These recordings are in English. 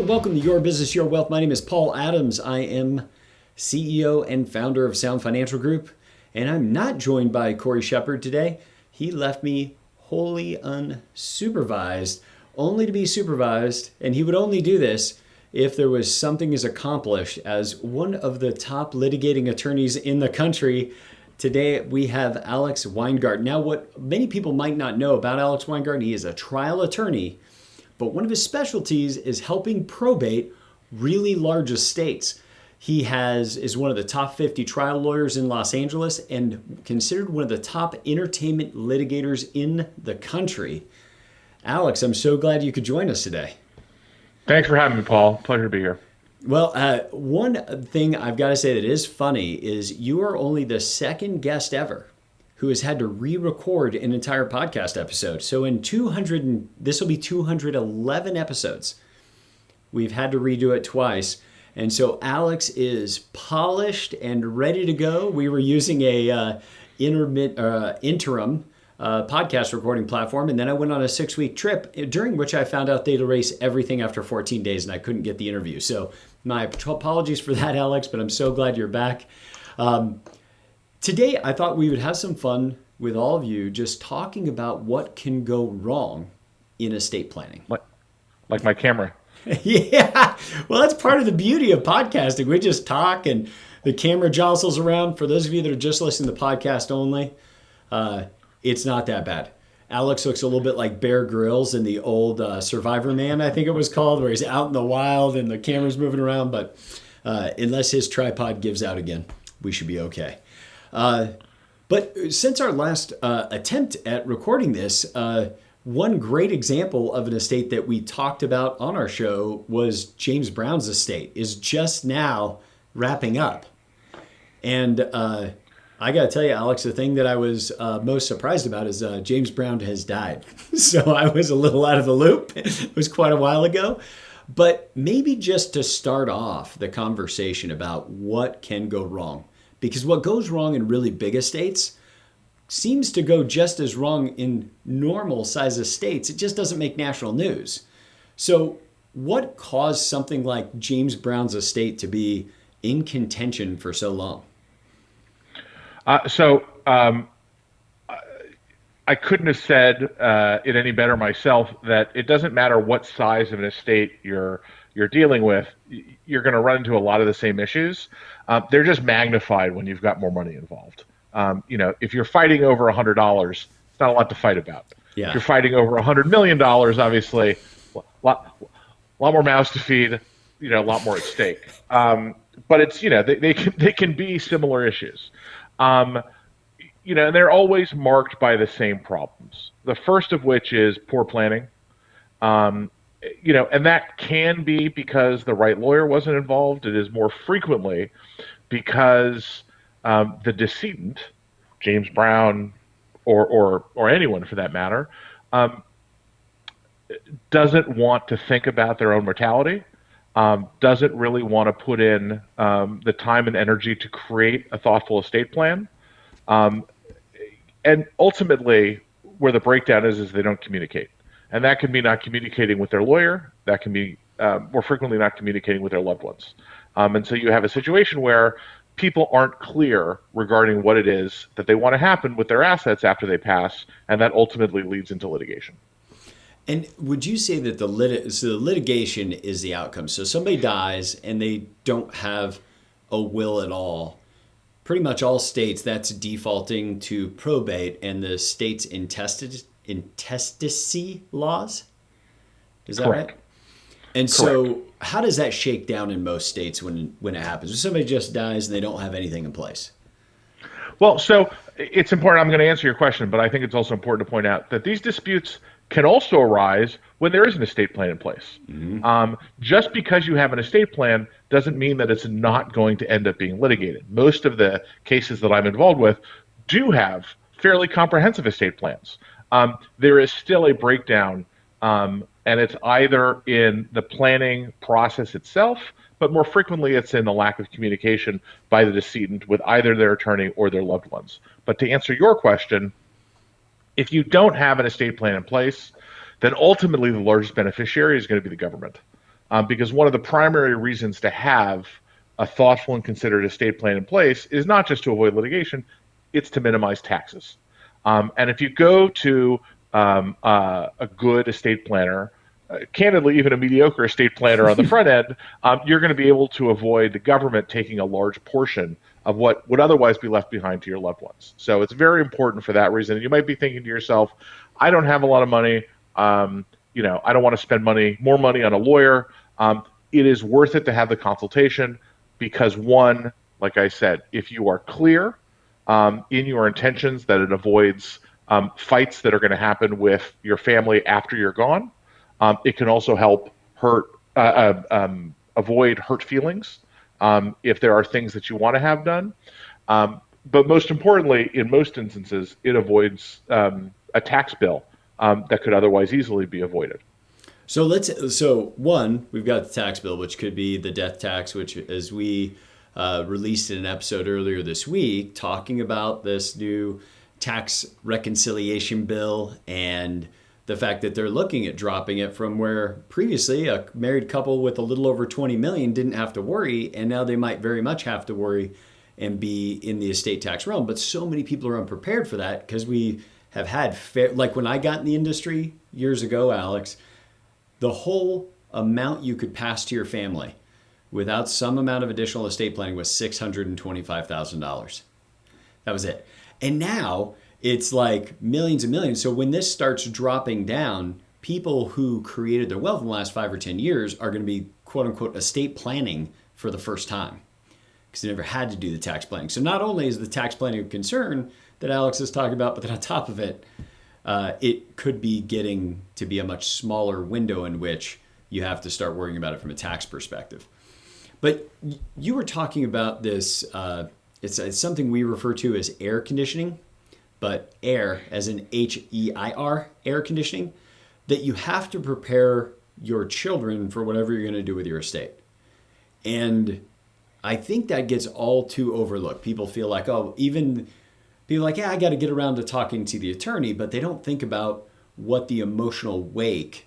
and welcome to Your Business, Your Wealth. My name is Paul Adams. I am CEO and founder of Sound Financial Group, and I'm not joined by Corey Shepard today. He left me wholly unsupervised, only to be supervised, and he would only do this if there was something as accomplished as one of the top litigating attorneys in the country. Today we have Alex Weingarten. Now, what many people might not know about Alex Weingarten, he is a trial attorney, but one of his specialties is helping probate really large estates. He is one of the top 50 trial lawyers in Los Angeles and considered one of the top entertainment litigators in the country. Alex, I'm so glad you could join us today. Thanks for having me, Paul. Pleasure to be here. Well, one thing I've got to say that is funny is you are only the second guest ever who has had to re-record an entire podcast episode. So in this will be 211 episodes. We've had to redo it twice. And so Alex is polished and ready to go. We were using a interim podcast recording platform. And then I went on a 6-week trip during which I found out they'd erase everything after 14 days and I couldn't get the interview. So my apologies for that, Alex, but I'm so glad you're back. Today, I thought we would have some fun with all of you just talking about what can go wrong in estate planning. Like my camera. Yeah. Well, that's part of the beauty of podcasting. We just talk and the camera jostles around. For those of you that are just listening to the podcast only, it's not that bad. Alex looks a little bit like Bear Grylls in the old Survivor Man, I think it was called, where he's out in the wild and the camera's moving around. But unless his tripod gives out again, we should be okay. But since our last attempt at recording this, one great example of an estate that we talked about on our show was James Brown's estate is just now wrapping up. And I got to tell you, Alex, the thing that I was most surprised about is James Brown has died. So I was a little out of the loop. It was quite a while ago. But maybe just to start off the conversation about what can go wrong. Because what goes wrong in really big estates seems to go just as wrong in normal size estates. It just doesn't make national news. So what caused something like James Brown's estate to be in contention for so long? I couldn't have said it any better myself that it doesn't matter what size of an estate you're dealing with, you're going to run into a lot of the same issues. They're just magnified when you've got more money involved. If you're fighting over $100, it's not a lot to fight about. Yeah. If you're fighting over $100 million, obviously, a lot more mouths to feed, a lot more at stake. But it's, they can be similar issues. And they're always marked by the same problems. The first of which is poor planning. And that can be because the right lawyer wasn't involved. It is more frequently because the decedent, James Brown, or anyone for that matter, doesn't want to think about their own mortality, doesn't really want to put in the time and energy to create a thoughtful estate plan. And ultimately, where the breakdown is they don't communicate. And that can be not communicating with their lawyer. That can be more frequently not communicating with their loved ones. And so you have a situation where people aren't clear regarding what it is that they want to happen with their assets after they pass, and that ultimately leads into litigation. And would you say that the litigation is the outcome? So somebody dies and they don't have a will at all. Pretty much all states, that's defaulting to probate and the state's intestacy laws. Is that Correct. right? And so how does that shake down in most states when it happens? When somebody just dies and they don't have anything in place? Well, so it's important. I'm going to answer your question, but I think it's also important to point out that these disputes can also arise when there is an estate plan in place. Mm-hmm. Just because you have an estate plan doesn't mean that it's not going to end up being litigated. Most of the cases that I'm involved with do have fairly comprehensive estate plans. There is still a breakdown, and it's either in the planning process itself, but more frequently it's in the lack of communication by the decedent with either their attorney or their loved ones. But to answer your question, if you don't have an estate plan in place, then ultimately the largest beneficiary is going to be the government. because one of the primary reasons to have a thoughtful and considered estate plan in place is not just to avoid litigation, it's to minimize taxes. And if you go to a good estate planner, candidly, even a mediocre estate planner on the front end, you're going to be able to avoid the government taking a large portion of what would otherwise be left behind to your loved ones. So it's very important for that reason. And you might be thinking to yourself, I don't have a lot of money. I don't want to spend more money on a lawyer. It is worth it to have the consultation because one, like I said, if you are clear in your intentions that it avoids fights that are going to happen with your family after you're gone, it can also help avoid hurt feelings if there are things that you want to have done. But most importantly, in most instances, it avoids a tax bill that could otherwise easily be avoided. So one, we've got the tax bill, which could be the death tax, which as we released in an episode earlier this week, talking about this new tax reconciliation bill and the fact that they're looking at dropping it from where previously a married couple with a little over 20 million didn't have to worry, and now they might very much have to worry and be in the estate tax realm. But so many people are unprepared for that because we have had like when I got in the industry years ago, Alex, the whole amount you could pass to your family without some amount of additional estate planning was $625,000. That was it. And now it's like millions and millions. So when this starts dropping down, people who created their wealth in the last 5 or 10 years are going to be quote unquote estate planning for the first time because they never had to do the tax planning. So not only is the tax planning a concern that Alex is talking about, but then on top of it, it could be getting to be a much smaller window in which you have to start worrying about it from a tax perspective. But you were talking about this, it's something we refer to as air conditioning, but air as in HEIR, air conditioning, that you have to prepare your children for whatever you're going to do with your estate. And I think that gets all too overlooked. People feel like, yeah, I got to get around to talking to the attorney, but they don't think about what the emotional wake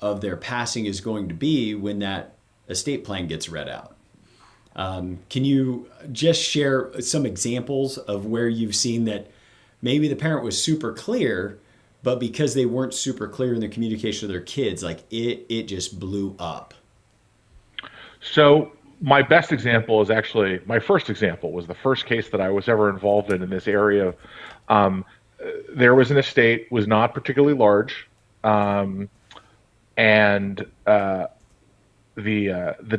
of their passing is going to be when that estate plan gets read out. Can you just share some examples of where you've seen that maybe the parent was super clear, but because they weren't super clear in the communication of their kids, like it just blew up? So my best example is actually my first example was the first case that I was ever involved in this area. There was an estate, was not particularly large, and the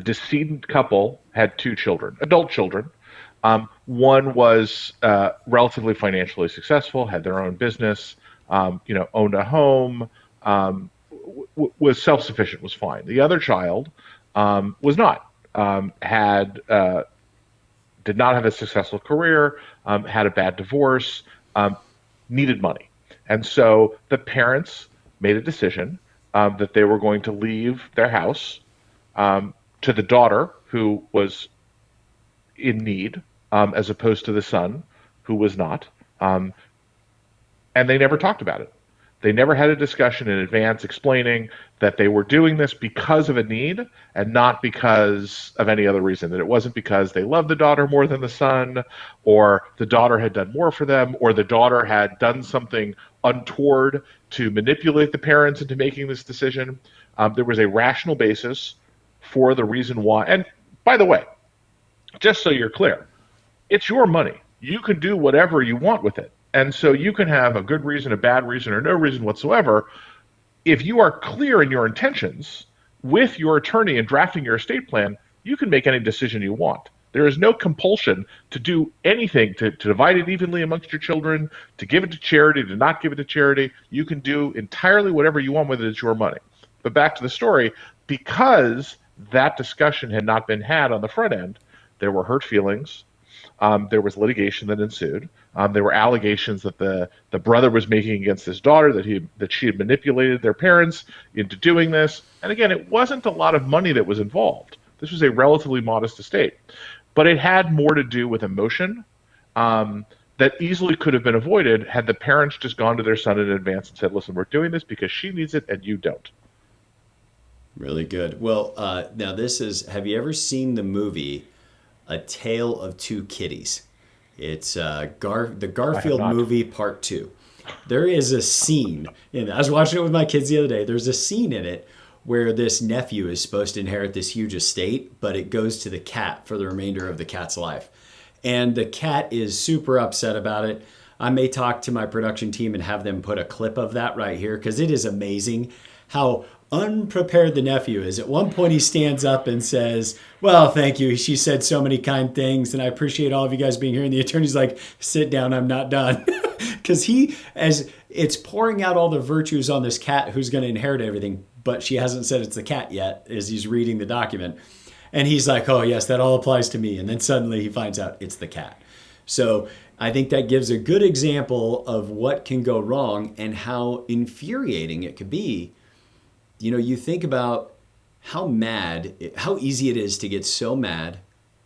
decedent couple had 2 children, adult children. One was relatively financially successful, had their own business, owned a home, was self-sufficient, was fine. The other child was not. Did not have a successful career, had a bad divorce, needed money. And so the parents made a decision that they were going to leave their house to the daughter who was in need, as opposed to the son who was not. And they never talked about it. They never had a discussion in advance explaining that they were doing this because of a need and not because of any other reason. That it wasn't because they loved the daughter more than the son, or the daughter had done more for them, or the daughter had done something untoward to manipulate the parents into making this decision. There was a rational basis for the reason why. And by the way, just so you're clear, it's your money. You can do whatever you want with it. And so you can have a good reason, a bad reason, or no reason whatsoever. If you are clear in your intentions with your attorney in drafting your estate plan, you can make any decision you want. There is no compulsion to do anything, to divide it evenly amongst your children, to give it to charity, to not give it to charity. You can do entirely whatever you want with it. It's your money. But back to the story, because that discussion had not been had on the front end, there were hurt feelings. There was litigation that ensued. There were allegations that the brother was making against his daughter, that she had manipulated their parents into doing this. And again, it wasn't a lot of money that was involved. This was a relatively modest estate. But it had more to do with emotion that easily could have been avoided had the parents just gone to their son in advance and said, listen, we're doing this because she needs it and you don't. Really good. Well, now have you ever seen the movie A Tale of Two Kitties? It's the I have Garfield not. movie part two. There is a scene, and I was watching it with my kids the other day. There's a scene in it where this nephew is supposed to inherit this huge estate, but it goes to the cat for the remainder of the cat's life. And the cat is super upset about it. I may talk to my production team and have them put a clip of that right here because it is amazing how unprepared the nephew is. At one point, he stands up and says, "Well, thank you. She said so many kind things, and I appreciate all of you guys being here." And the attorney's like, "Sit down. I'm not done." Because as it's pouring out all the virtues on this cat who's going to inherit everything, but she hasn't said it's the cat yet as he's reading the document. And he's like, "Oh, yes, that all applies to me." And then suddenly he finds out it's the cat. So I think that gives a good example of what can go wrong and how infuriating it could be. You know, you think about how easy it is to get so mad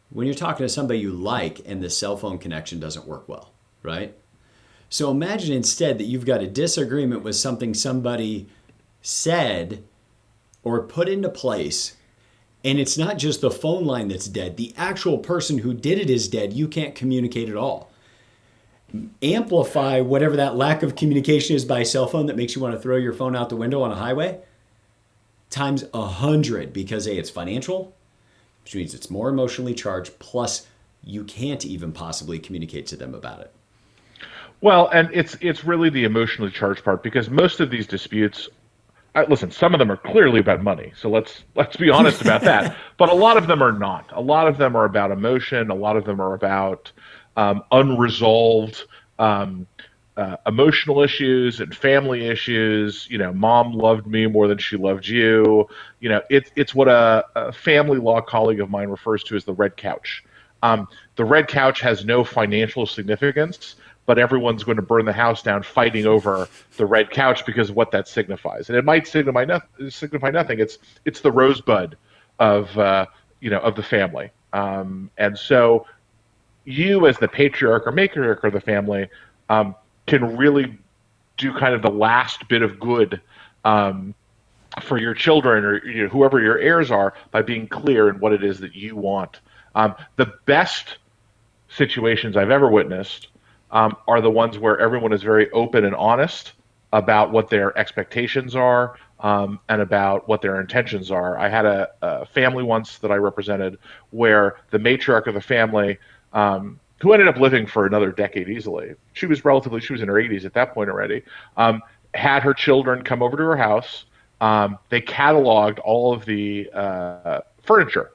when you're talking to somebody you like and the cell phone connection doesn't work well, right? So imagine instead that you've got a disagreement with something somebody said or put into place, and it's not just the phone line that's dead. The actual person who did it is dead. You can't communicate at all. Amplify whatever that lack of communication is by cell phone that makes you want to throw your phone out the window on a highway times 100 because A, it's financial, which means it's more emotionally charged, plus you can't even possibly communicate to them about it. Well, and it's really the emotionally charged part because most of these disputes, listen, some of them are clearly about money, so let's be honest about that. But a lot of them are not. A lot of them are about emotion. A lot of them are about unresolved emotional issues and family issues. You know, mom loved me more than she loved you. You know, it's what a family law colleague of mine refers to as the red couch. The red couch has no financial significance, but everyone's going to burn the house down fighting over the red couch because of what that signifies. And it might signify nothing. It's the rosebud of of the family. And so you as the patriarch or matriarch of the family can really do kind of the last bit of good for your children or whoever your heirs are by being clear in what it is that you want. The best situations I've ever witnessed are the ones where everyone is very open and honest about what their expectations are and about what their intentions are. I had a family once that I represented where the matriarch of the family, who ended up living for another decade easily, she was in her 80s at that point already, had her children come over to her house. They cataloged all of the furniture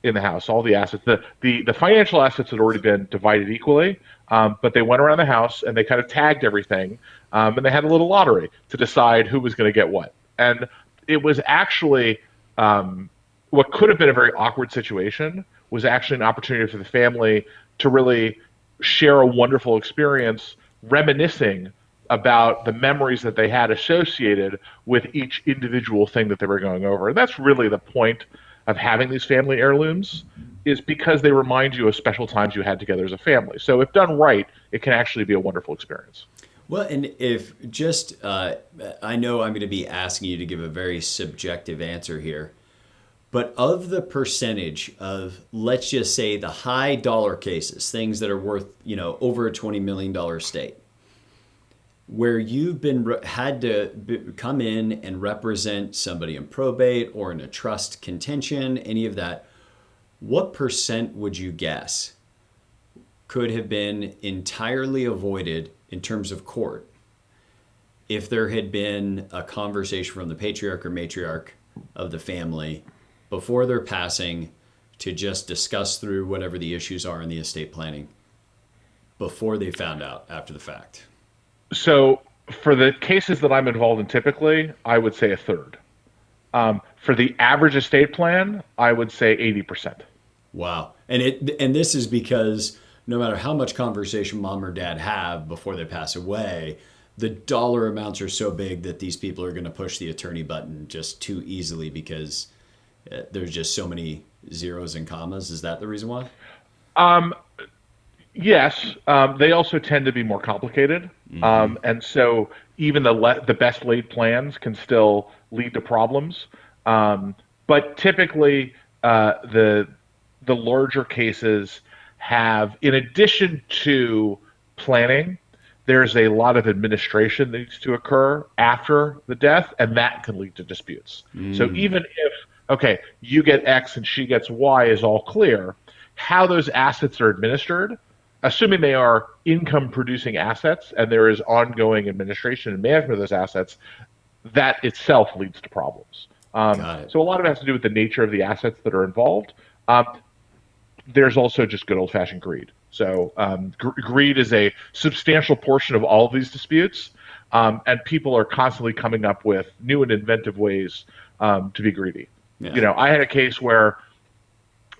in the house, all the assets. The financial assets had already been divided equally, but they went around the house and they kind of tagged everything, and they had a little lottery to decide who was going to get what. And it was actually what could have been a very awkward situation was actually an opportunity for the family to really share a wonderful experience, reminiscing about the memories that they had associated with each individual thing that they were going over. And that's really the point of having these family heirlooms, is because they remind you of special times you had together as a family. So if done right, it can actually be a wonderful experience. Well, and if just, I know I'm going to be asking you to give a very subjective answer here, but of the percentage of, let's just say, the high dollar cases, things that are worth, over a $20 million estate, where you've had to come in and represent somebody in probate or in a trust contention, any of that, what percent would you guess could have been entirely avoided in terms of court if there had been a conversation from the patriarch or matriarch of the family before their passing to just discuss through whatever the issues are in the estate planning before they found out after the fact? So for the cases that I'm involved in, typically, I would say a third. For the average estate plan, I would say 80%. Wow. And this is because no matter how much conversation mom or dad have before they pass away, the dollar amounts are so big that these people are going to push the attorney button just too easily because there's just so many zeros and commas. Is that the reason why? Yes, they also tend to be more complicated, and so even the best laid plans can still lead to problems. But typically, the larger cases have, in addition to planning, there's a lot of administration that needs to occur after the death, and that can lead to disputes. So even if, okay, you get X and she gets Y is all clear, how those assets are administered, assuming they are income producing assets and there is ongoing administration and management of those assets, that itself leads to problems. Got it. So a lot of it has to do with the nature of the assets that are involved. Um, there's also just good old fashioned greed. So greed is a substantial portion of all of these disputes, and people are constantly coming up with new and inventive ways to be greedy. Yeah. I had a case where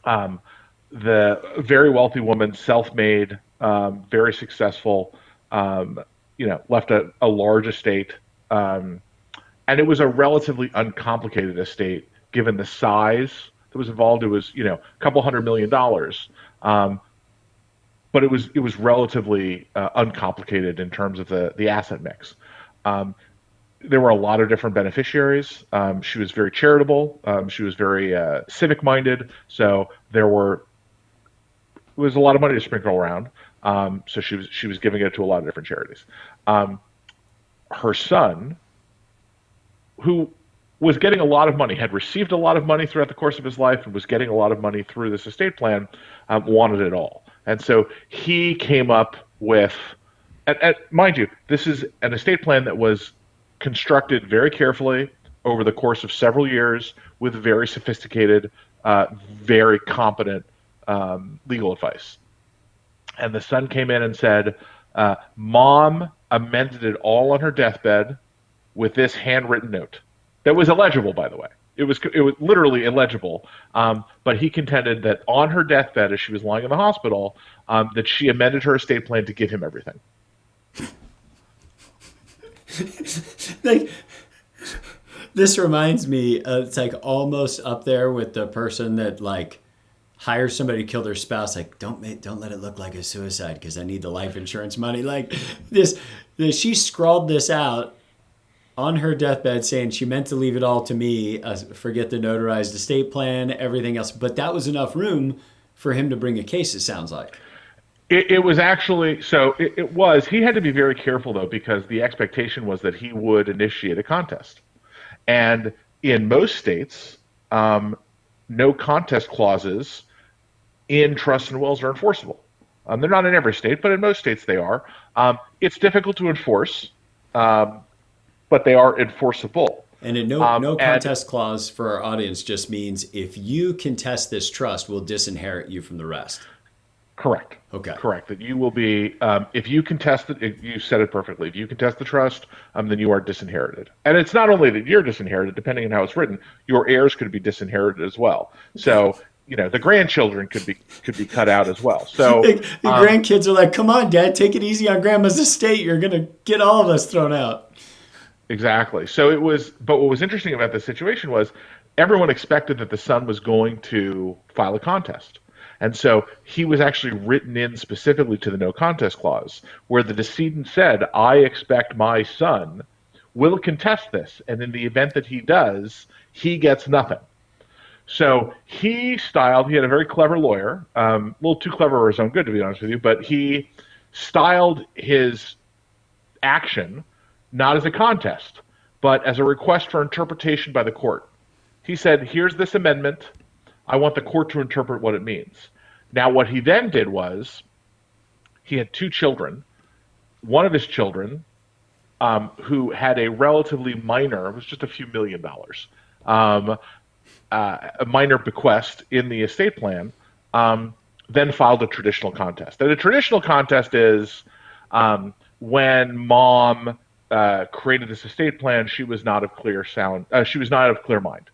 the very wealthy woman, self-made, very successful, left a large estate, and it was a relatively uncomplicated estate given the size that was involved. It was a couple $100 million, but it was relatively uncomplicated in terms of the asset mix. There were a lot of different beneficiaries. She was very charitable. She was very civic minded. So was a lot of money to sprinkle around. So she was giving it to a lot of different charities. Her son, who was getting a lot of money, had received a lot of money throughout the course of his life, and was getting a lot of money through this estate plan, wanted it all. And so he came up with, mind you, this is an estate plan that was constructed very carefully over the course of several years with very sophisticated, very competent legal advice. And the son came in and said, Mom amended it all on her deathbed with this handwritten note that was illegible, by the way. It was literally illegible, but he contended that on her deathbed, as she was lying in the hospital, that she amended her estate plan to give him everything. Like, this reminds me, it's like almost up there with the person that like hires somebody to kill their spouse. Like, don't let it look like a suicide because I need the life insurance money. Like she scrawled this out on her deathbed saying she meant to leave it all to me, forget the notarized estate plan, everything else. But that was enough room for him to bring a case, it sounds like. It was actually, so it was, he had to be very careful though, because the expectation was that he would initiate a contest. And in most states, no contest clauses in trusts and wills are enforceable. They're not in every state, but in most states they are. It's difficult to enforce, but they are enforceable. And a no contest clause for our audience just means if you contest this trust, we'll disinherit you from the rest. Correct. Okay. Correct. That you will be, if you contest it, you said it perfectly. If you contest the trust, then you are disinherited. And it's not only that you're disinherited, depending on how it's written, your heirs could be disinherited as well. So, the grandchildren could be cut out as well. So the grandkids are like, come on, Dad, take it easy on Grandma's estate. You're going to get all of us thrown out. Exactly. So it was, but what was interesting about this situation was everyone expected that the son was going to file a contest. And so he was actually written in specifically to the no contest clause, where the decedent said, I expect my son will contest this. And in the event that he does, he gets nothing. So he had a very clever lawyer, a little too clever for his own good, to be honest with you, but he styled his action not as a contest, but as a request for interpretation by the court. He said, here's this amendment. I want the court to interpret what it means. Now, what he then did was he had two children. One of his children, who had a relatively minor, it was just a few $1 million, a minor bequest in the estate plan, then filed a traditional contest. And a traditional contest is when Mom created this estate plan, she was not of clear mind.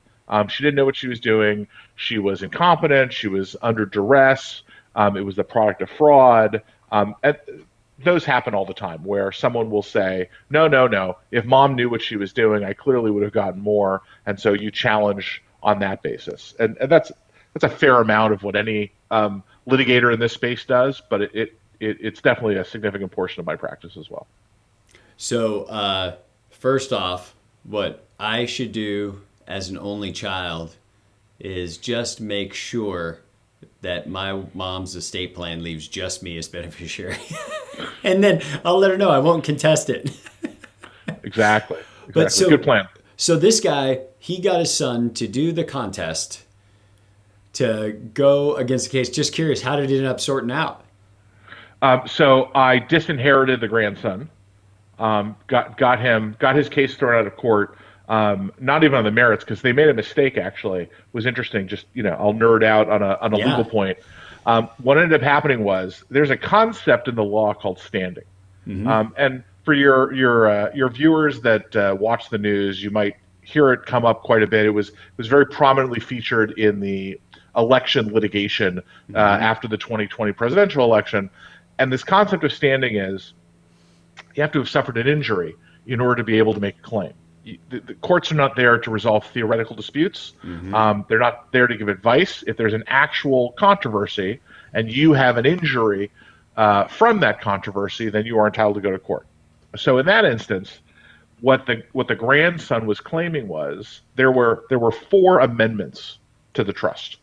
She didn't know what she was doing. She was incompetent. She was under duress. It was the product of fraud. And those happen all the time where someone will say, no. If Mom knew what she was doing, I clearly would have gotten more. And so you challenge on that basis. And that's a fair amount of what any litigator in this space does, but it's definitely a significant portion of my practice as well. So first off, what I should do as an only child is just make sure that my mom's estate plan leaves just me as beneficiary. And then I'll let her know I won't contest it. Exactly. But Exactly. Good plan. So this guy, he got his son to do the contest to go against the case. Just curious, how did it end up sorting out? So I disinherited the grandson. Got his case thrown out of court. Not even on the merits because they made a mistake. Actually, it was interesting. Just I'll nerd out on a legal Yeah. point. What ended up happening was there's a concept in the law called standing, and for your viewers that watch the news, you might hear it come up quite a bit. It was very prominently featured in the election litigation after the 2020 presidential election, and this concept of standing is you have to have suffered an injury in order to be able to make a claim. The courts are not there to resolve theoretical disputes. They're not there to give advice. If there's an actual controversy and you have an injury from that controversy, then you are entitled to go to court. So in that instance, what the grandson was claiming was there were 4 amendments to the trust.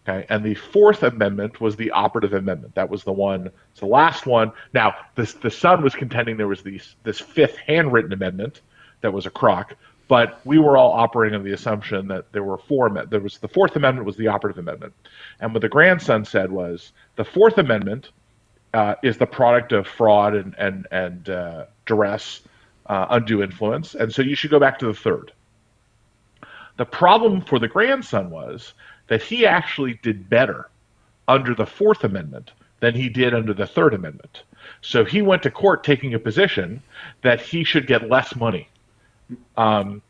Okay, and the 4th amendment was the operative amendment. That was the one. It's the last one. Now, the son was contending there was this 5th handwritten amendment that was a crock, but we were all operating on the assumption that there were 4. There was the 4th amendment was the operative amendment, and what the grandson said was the 4th amendment is the product of fraud and duress, undue influence, and so you should go back to the 3rd. The problem for the grandson was that he actually did better under the 4th Amendment than he did under the 3rd Amendment. So he went to court taking a position that he should get less money. And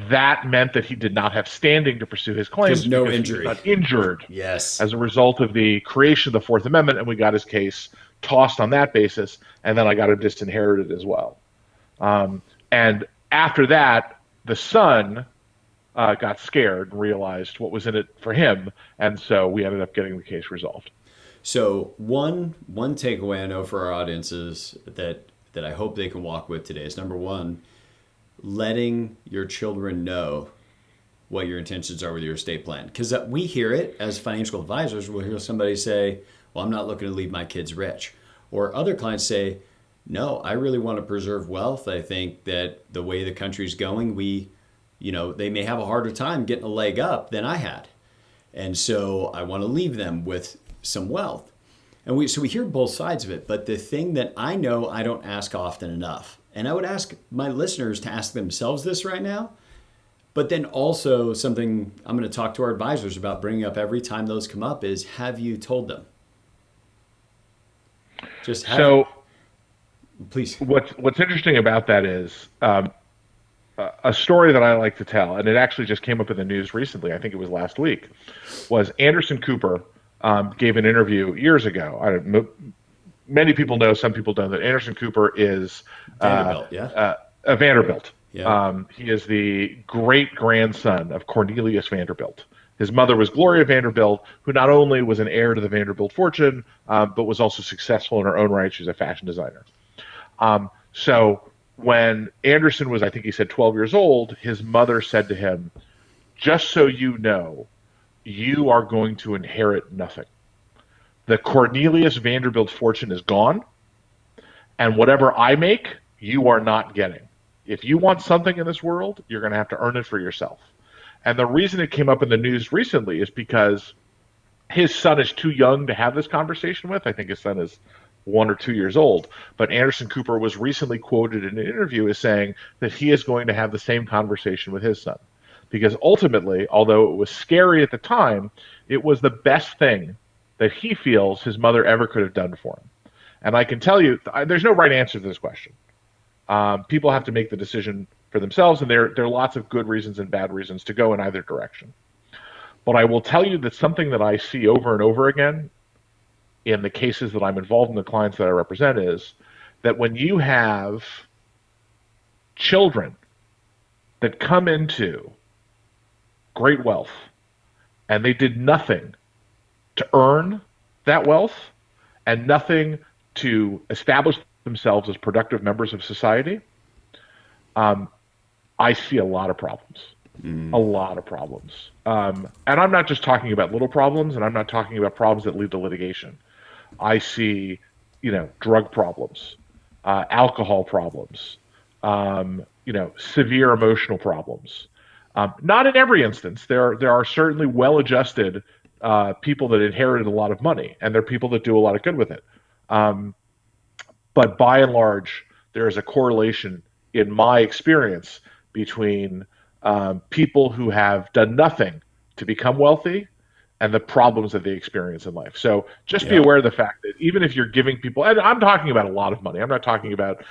that meant that he did not have standing to pursue his claims no because injury. He was not injured Yes. as a result of the creation of the 4th Amendment, and we got his case tossed on that basis, and then I got him disinherited as well. And after that, the son got scared and realized what was in it for him, and so we ended up getting the case resolved. So one takeaway I know for our audiences that I hope they can walk with today is, number one, letting your children know what your intentions are with your estate plan. Because we hear it as financial advisors. We'll hear somebody say, well, I'm not looking to leave my kids rich. Or other clients say, no, I really want to preserve wealth. I think that the way the country's going, they may have a harder time getting a leg up than I had. And so I want to leave them with some wealth. And we hear both sides of it. But the thing that I know I don't ask often enough, and I would ask my listeners to ask themselves this right now, but then also something I'm going to talk to our advisors about bringing up every time those come up is, have you told them? Please. What's interesting about that is a story that I like to tell, and it actually just came up in the news recently, I think it was last week, was Anderson Cooper gave an interview years ago. Many people know, some people don't, that Anderson Cooper is Vanderbilt, a Vanderbilt. Yeah. He is the great-grandson of Cornelius Vanderbilt. His mother was Gloria Vanderbilt, who not only was an heir to the Vanderbilt fortune, but was also successful in her own right. She's a fashion designer. So when Anderson was, I think he said 12 years old, his mother said to him, just so you know, you are going to inherit nothing. The Cornelius Vanderbilt fortune is gone, and whatever I make, you are not getting. If you want something in this world, you're going to have to earn it for yourself. And the reason it came up in the news recently is because his son is too young to have this conversation with. I think his son is 1 or 2 years old. But Anderson Cooper was recently quoted in an interview as saying that he is going to have the same conversation with his son. Because ultimately, although it was scary at the time, it was the best thing that he feels his mother ever could have done for him. And I can tell you, there's no right answer to this question. People have to make the decision for themselves, and there are lots of good reasons and bad reasons to go in either direction. But I will tell you that something that I see over and over again in the cases that I'm involved in, the clients that I represent, is that when you have children that come into great wealth and they did nothing to earn that wealth and nothing to establish themselves as productive members of society, I see a lot of problems. A lot of problems. And I'm not just talking about little problems, and I'm not talking about problems that lead to litigation. I see, drug problems, alcohol problems, severe emotional problems. Not in every instance. There are certainly well-adjusted people that inherited a lot of money, and there are people that do a lot of good with it. Um, but by and large, there is a correlation in my experience between people who have done nothing to become wealthy and the problems that they experience in life. So just be Yeah. aware of the fact that even if you're giving people, and I'm talking about a lot of money, I'm not talking about,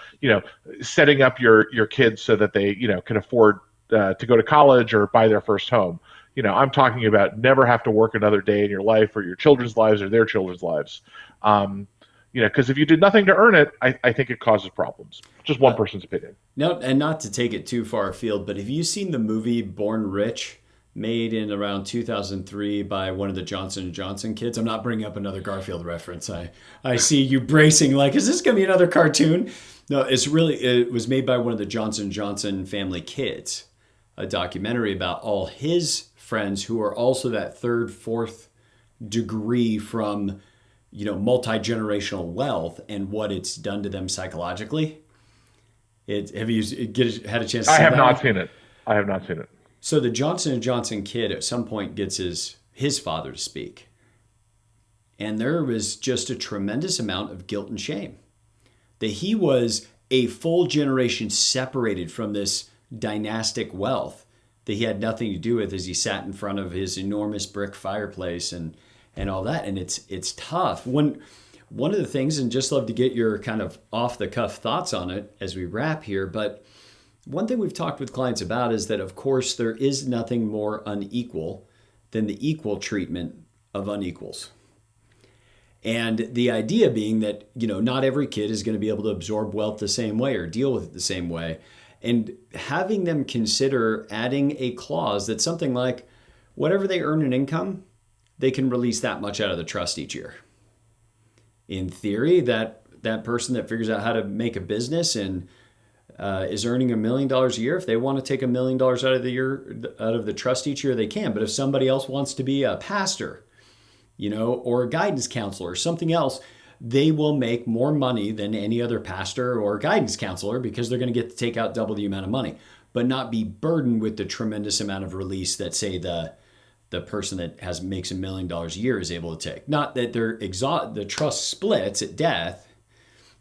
setting up your kids so that they, can afford to go to college or buy their first home. I'm talking about never have to work another day in your life or your children's lives or their children's lives. Um, because if you did nothing to earn it, I think it causes problems. Just one person's opinion. No, and not to take it too far afield, but have you seen the movie Born Rich, made in around 2003 by one of the Johnson and Johnson kids? I'm not bringing up another Garfield reference. I see you bracing like, is this going to be another cartoon? No, it was made by one of the Johnson and Johnson family kids, a documentary about all his friends who are also that third, fourth degree from, multi-generational wealth and what it's done to them psychologically. Have you had a chance to I see have that one? not seen it. I have not seen it. So the Johnson and Johnson kid at some point gets his father to speak, and there was just a tremendous amount of guilt and shame that he was a full generation separated from this dynastic wealth that he had nothing to do with as he sat in front of his enormous brick fireplace and all that. And it's tough. One of the things, and just love to get your kind of off the cuff thoughts on it as we wrap here, but one thing we've talked with clients about is that, of course, there is nothing more unequal than the equal treatment of unequals. And the idea being that, not every kid is going to be able to absorb wealth the same way or deal with it the same way. And having them consider adding a clause that's something like whatever they earn in income, they can release that much out of the trust each year. In theory, that person that figures out how to make a business and is earning $1 million a year, if they want to take $1 million out of the trust each year, they can. But if somebody else wants to be a pastor, or a guidance counselor or something else, they will make more money than any other pastor or guidance counselor because they're going to get to take out double the amount of money, but not be burdened with the tremendous amount of release that, say, the person that makes $1 million a year is able to take. Not that the trust splits at death,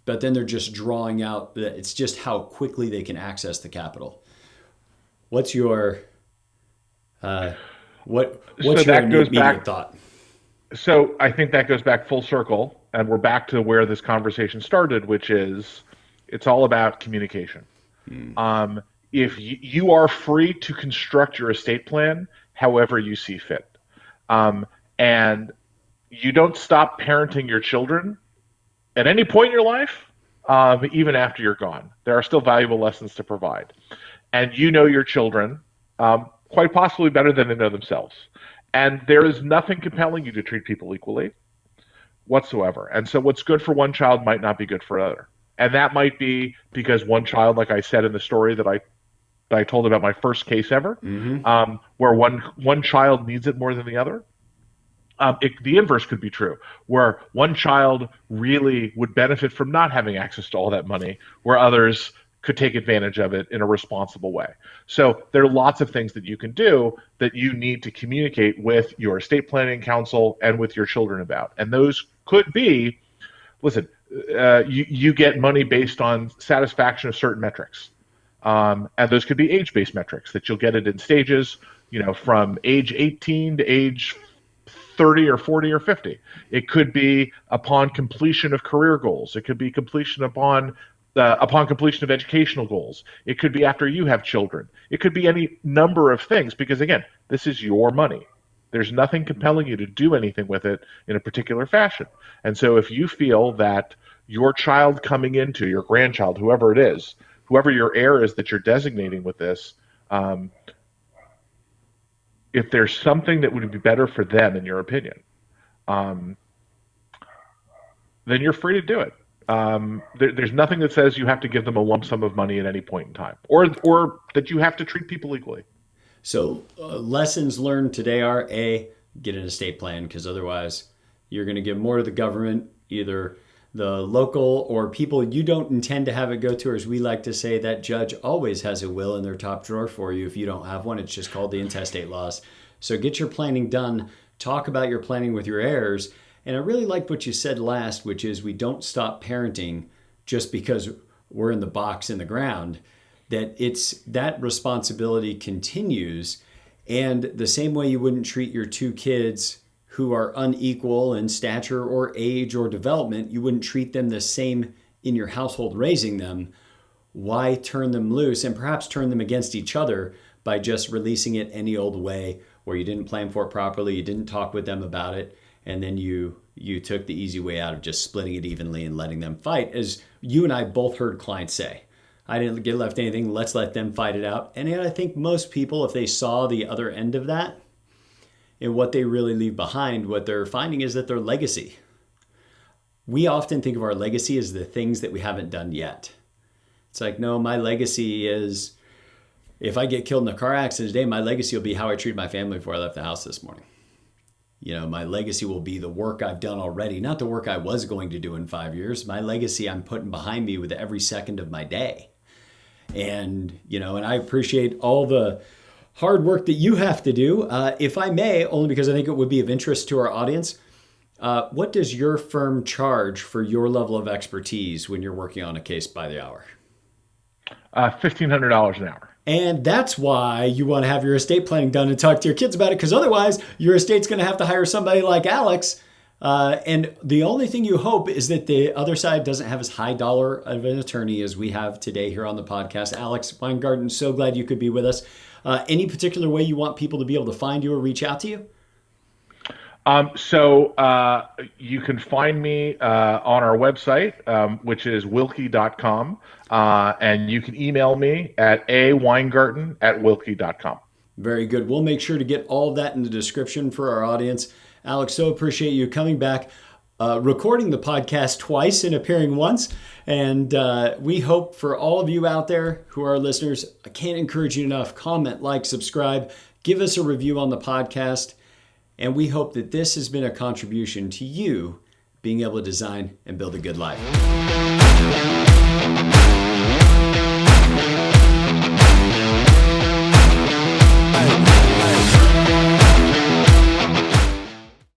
but then they're just drawing out. It's just how quickly they can access the capital. What's your what's So your that goes immediate back. thought? So I think that goes back full circle, and we're back to where this conversation started, which is it's all about communication. Um, if you are free to construct your estate plan however you see fit, um, and you don't stop parenting your children at any point in your life, even after you're gone. There are still valuable lessons to provide. And you know your children quite possibly better than they know themselves. And there is nothing compelling you to treat people equally whatsoever. And so what's good for one child might not be good for another. And that might be because one child, like I said in the story that I told about my first case ever, where one child needs it more than the other. The inverse could be true, where one child really would benefit from not having access to all that money, where others could take advantage of it in a responsible way. So there are lots of things that you can do that you need to communicate with your estate planning counsel and with your children about. And those could be, listen, you get money based on satisfaction of certain metrics. And those could be age-based metrics that you'll get it in stages, from age 18 to age 30 or 40 or 50. It could be upon completion of career goals. It could be upon completion of educational goals. It could be after you have children. It could be any number of things because, again, this is your money. There's nothing compelling you to do anything with it in a particular fashion. And so if you feel that your child coming into, your grandchild, whoever it is, whoever your heir is that you're designating with this, if there's something that would be better for them, in your opinion, um, then you're free to do it. There's nothing that says you have to give them a lump sum of money at any point in time, or that you have to treat people equally. So lessons learned today are A, get an estate plan, because otherwise you're going to give more to the government, either the local or people you don't intend to have it go to, or as we like to say, that judge always has a will in their top drawer for you. If you don't have one, it's just called the intestate laws. So get your planning done. Talk about your planning with your heirs. And I really liked what you said last, which is we don't stop parenting just because we're in the box in the ground, that that responsibility continues. And the same way you wouldn't treat your two kids who are unequal in stature or age or development, you wouldn't treat them the same in your household raising them. Why turn them loose and perhaps turn them against each other by just releasing it any old way, where you didn't plan for it properly, you didn't talk with them about it, and then you took the easy way out of just splitting it evenly and letting them fight. As you and I both heard clients say, I didn't get left anything, let's let them fight it out. And I think most people, if they saw the other end of that, and what they really leave behind, what they're finding is that their legacy. We often think of our legacy as the things that we haven't done yet. It's like, no, my legacy is, if I get killed in a car accident today, my legacy will be how I treated my family before I left the house this morning. My legacy will be the work I've done already, not the work I was going to do in 5 years. My legacy I'm putting behind me with every second of my day. And I appreciate all the hard work that you have to do. If I may, only because I think it would be of interest to our audience, what does your firm charge for your level of expertise when you're working on a case by the hour? $1,500 an hour. And that's why you want to have your estate planning done and talk to your kids about it, because otherwise your estate's going to have to hire somebody like Alex. And the only thing you hope is that the other side doesn't have as high dollar of an attorney as we have today here on the podcast. Alex Weingarten, so glad you could be with us. Any particular way you want people to be able to find you or reach out to you? So you can find me on our website, which is willkie.com, and you can email me at aweingarten@willkie.com. Very good. We'll make sure to get all of that in the description for our audience. Alex, so appreciate you coming back, recording the podcast twice and appearing once. And we hope for all of you out there who are listeners, I can't encourage you enough, comment, like, subscribe, give us a review on the podcast. And we hope that this has been a contribution to you being able to design and build a good life. Hey.